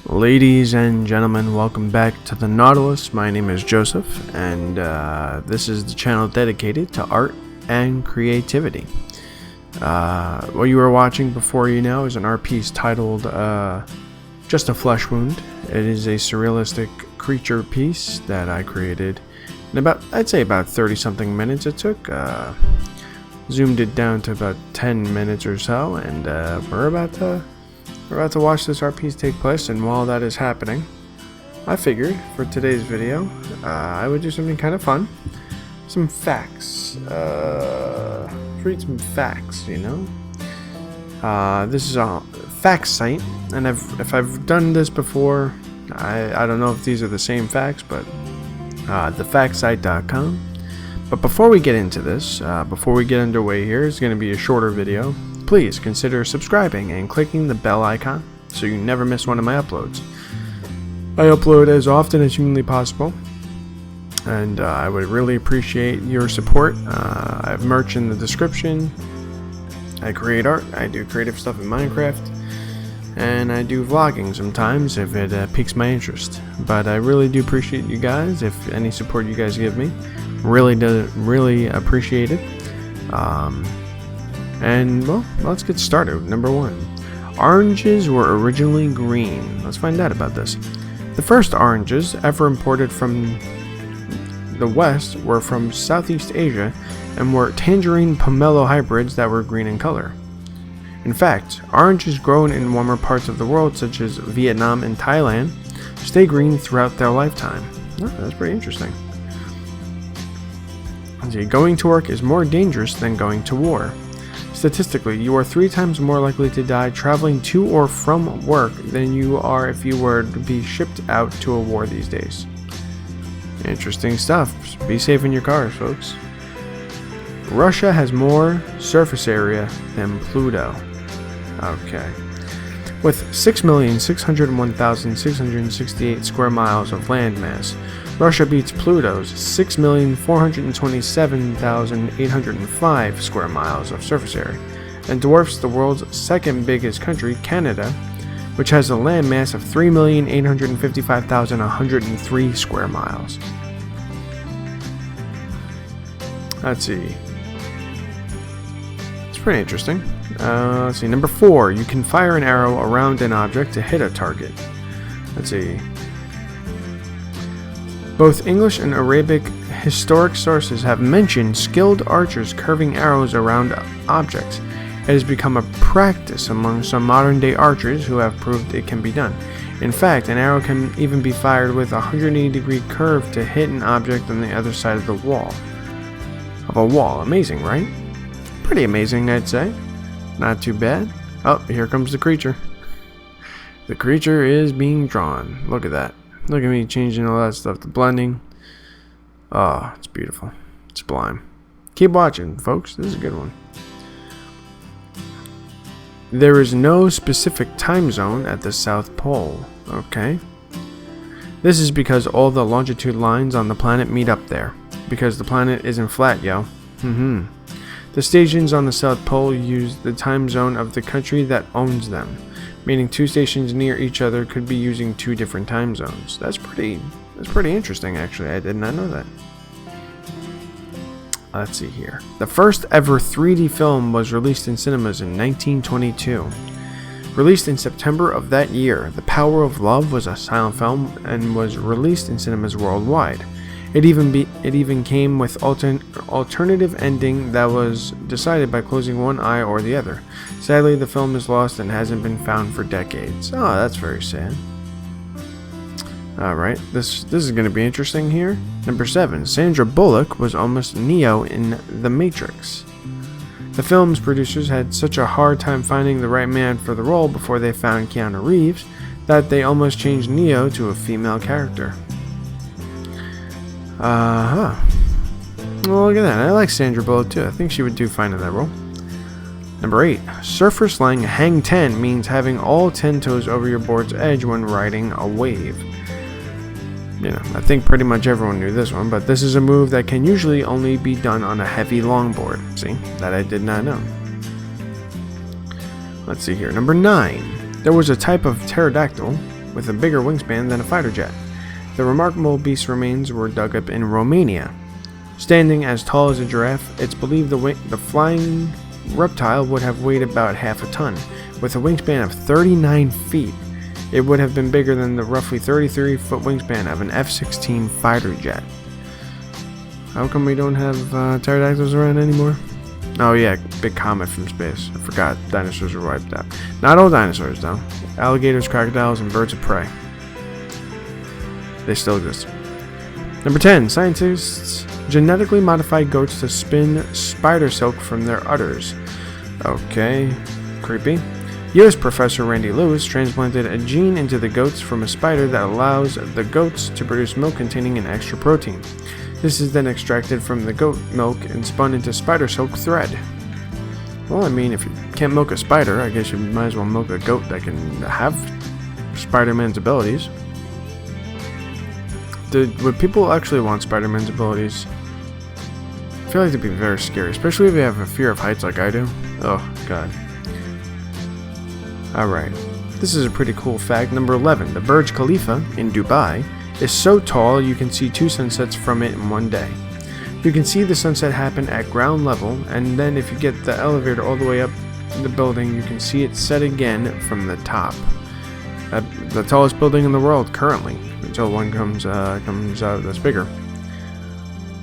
Ladies and gentlemen, welcome back to the Nautilus. My name is Joseph, and this is the channel dedicated to art and creativity. What you were watching before you now is an art piece titled Just a Flesh Wound. It is a surrealistic creature piece that I created in I'd say about 30-something minutes it took. Zoomed it down to about 10 minutes or so, and we're about to watch this art piece take place. And while that is happening, I figured for today's video I would do something kind of fun. Some facts. Read some facts, you know. This is a fact site, and if I've done this before, I don't know if these are the same facts, but thefactsite.com. But before we get into this, before we get underway here, it's going to be a shorter video. Please consider subscribing and clicking the bell icon so you never miss one of my uploads. I upload as often as humanly possible, and I would really appreciate your support. I have merch in the description. I create art. I do creative stuff in Minecraft, and I do vlogging sometimes if it piques my interest. But I really do appreciate you guys. If any support you guys give me, really appreciate it. And well, let's get started. Number 1. Oranges were originally green. Let's find out about this. The first oranges ever imported from the West were from Southeast Asia and were tangerine pomelo hybrids that were green in color. In fact, oranges grown in warmer parts of the world, such as Vietnam and Thailand, stay green throughout their lifetime. Oh, that's pretty interesting. See, going to work is more dangerous than going to war. Statistically, you are 3 times more likely to die traveling to or from work than you are if you were to be shipped out to a war these days. Interesting stuff. Be safe in your cars, folks. Russia has more surface area than Pluto. Okay. With 6,601,668 square miles of landmass, Russia beats Pluto's 6,427,805 square miles of surface area, and dwarfs the world's second biggest country, Canada, which has a landmass of 3,855,103 square miles. Let's see. It's pretty interesting. Let's see. Number 4. You can fire an arrow around an object to hit a target. Let's see. Both English and Arabic historic sources have mentioned skilled archers curving arrows around objects. It has become a practice among some modern-day archers who have proved it can be done. In fact, an arrow can even be fired with a 180-degree curve to hit an object on the other side of the wall. Amazing, right? Pretty amazing, I'd say. Not too bad. Oh, here comes the creature. The creature is being drawn. Look at that. Look at me changing all that stuff to blending. Oh, it's beautiful. It's sublime. Keep watching, folks. This is a good one. There is no specific time zone at the South Pole. Okay. This is because all the longitude lines on the planet meet up there. Because the planet isn't flat, yo. The stations on the South Pole use the time zone of the country that owns them, meaning 2 stations near each other could be using 2 different time zones. That's pretty interesting, actually. I did not know that. Let's see here. The first ever 3D film was released in cinemas in 1922. Released in September of that year, The Power of Love was a silent film and was released in cinemas worldwide. It even came with alternative ending that was decided by closing one eye or the other. Sadly, the film is lost and hasn't been found for decades. Oh, that's very sad. Alright, this is going to be interesting here. Number 7. Sandra Bullock was almost Neo in The Matrix. The film's producers had such a hard time finding the right man for the role before they found Keanu Reeves that they almost changed Neo to a female character. Well, look at that. I like Sandra Bullock too. I think she would do fine in that role. Number 8. Surfer slang hang 10 means having all 10 toes over your board's edge when riding a wave. You know, I think pretty much everyone knew this one, but this is a move that can usually only be done on a heavy longboard. See, that I did not know. Let's see here. Number 9. There was a type of pterodactyl, with a bigger wingspan than a fighter jet. The remarkable beast's remains were dug up in Romania. Standing as tall as a giraffe, it's believed the flying reptile would have weighed about half a ton. With a wingspan of 39 feet, it would have been bigger than the roughly 33-foot wingspan of an F-16 fighter jet. How come we don't have pterodactyls around anymore? Oh yeah, big comet from space. I forgot dinosaurs were wiped out. Not all dinosaurs though. Alligators, crocodiles, and birds of prey. They still exist. Number 10. Scientists genetically modified goats to spin spider silk from their udders. Okay, creepy. U.S. Professor Randy Lewis transplanted a gene into the goats from a spider that allows the goats to produce milk containing an extra protein. This is then extracted from the goat milk and spun into spider silk thread. Well, I mean, if you can't milk a spider, I guess you might as well milk a goat that can have Spider-Man's abilities. Would people actually want Spider-Man's abilities? I feel like they'd be very scary, especially if you have a fear of heights like I do. Oh, God. Alright, this is a pretty cool fact. Number 11. The Burj Khalifa in Dubai is so tall you can see 2 sunsets from it in one day. You can see the sunset happen at ground level, and then if you get the elevator all the way up the building, you can see it set again from the top. The tallest building in the world currently, until one comes out that's bigger.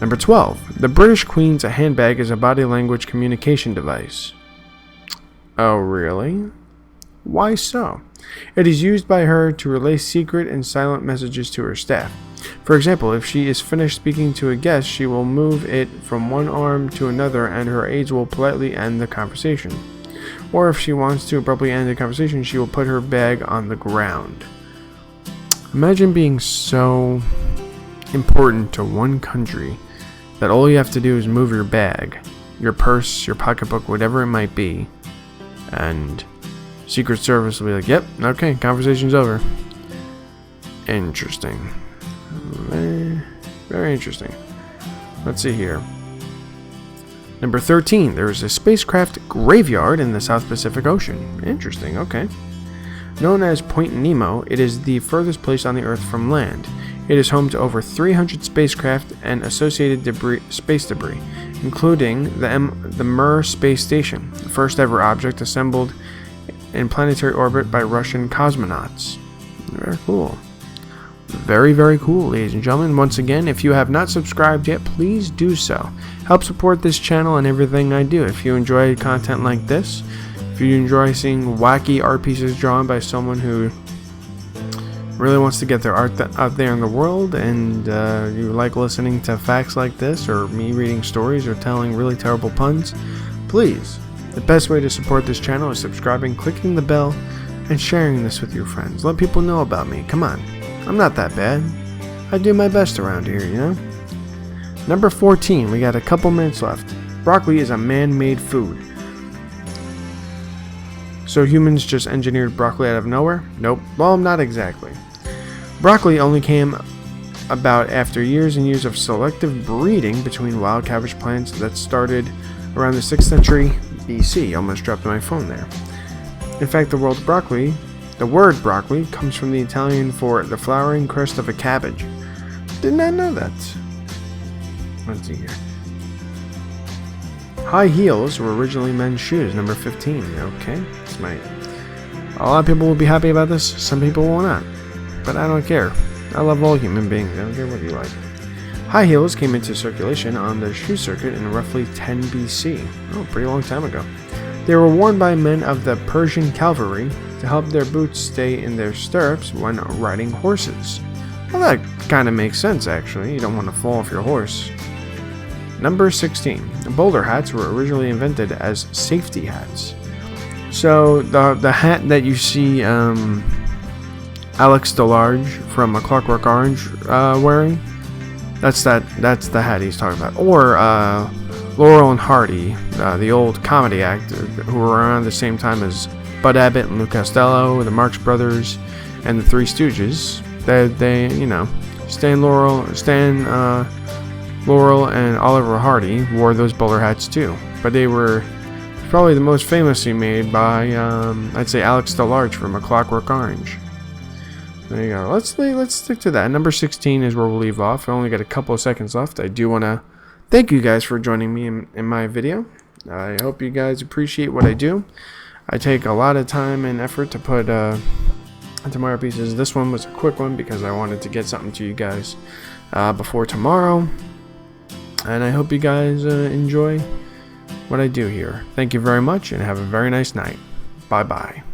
Number 12. The British Queen's handbag is a body language communication device. Oh, really? Why so? It is used by her to relay secret and silent messages to her staff. For example, if she is finished speaking to a guest, she will move it from one arm to another and her aides will politely end the conversation. Or if she wants to abruptly end the conversation, she will put her bag on the ground. Imagine being so important to one country that all you have to do is move your bag, your purse, your pocketbook, whatever it might be, and Secret Service will be like, yep, okay, conversation's over. Interesting. Very, very interesting. Let's see here. Number 13. There is a spacecraft graveyard in the South Pacific Ocean. Interesting, okay. Known as Point Nemo, it is the furthest place on the Earth from land. It is home to over 300 spacecraft and associated space debris, including the Mir space station, the first ever object assembled in planetary orbit by Russian cosmonauts. Very cool. Very, very cool, ladies and gentlemen. Once again, if you have not subscribed yet, please do so. Help support this channel and everything I do. If you enjoy content like this, if you enjoy seeing wacky art pieces drawn by someone who really wants to get their art out there in the world, and you like listening to facts like this, or me reading stories or telling really terrible puns, please, the best way to support this channel is subscribing, clicking the bell, and sharing this with your friends. Let people know about me. Come on. I'm not that bad. I do my best around here, you know? Number 14. We got a couple minutes left. Broccoli is a man-made food. So humans just engineered broccoli out of nowhere? Nope. Well, not exactly. Broccoli only came about after years and years of selective breeding between wild cabbage plants that started around the 6th century BC. Almost dropped my phone there. In fact, the word broccoli comes from the Italian for the flowering crest of a cabbage. Did not know that. Let's see here. High heels were originally men's shoes. Number 15. Okay, this might. A lot of people will be happy about this. Some people will not. But I don't care. I love all human beings. I don't care what you like. High heels came into circulation on the shoe circuit in roughly 10 BC. Oh, pretty long time ago. They were worn by men of the Persian cavalry to help their boots stay in their stirrups when riding horses. Well, that kind of makes sense, actually. You don't want to fall off your horse. Number 16. Bowler hats were originally invented as safety hats. So, the hat that you see Alex DeLarge from A Clockwork Orange wearing, that's the hat he's talking about. Or Laurel and Hardy, the old comedy act who were around the same time as Bud Abbott and Lou Costello, the Marx Brothers, and the Three Stooges. They you know, Stan Laurel and Oliver Hardy wore those bowler hats too. But they were probably the most famously made by, I'd say, Alex DeLarge from A Clockwork Orange. There you go. Let's stick to that. Number 16 is where we'll leave off. I only got a couple of seconds left. I do want to thank you guys for joining me in my video. I hope you guys appreciate what I do. I take a lot of time and effort to put into my art pieces. This one was a quick one because I wanted to get something to you guys before tomorrow. And I hope you guys enjoy what I do here. Thank you very much and have a very nice night. Bye-bye.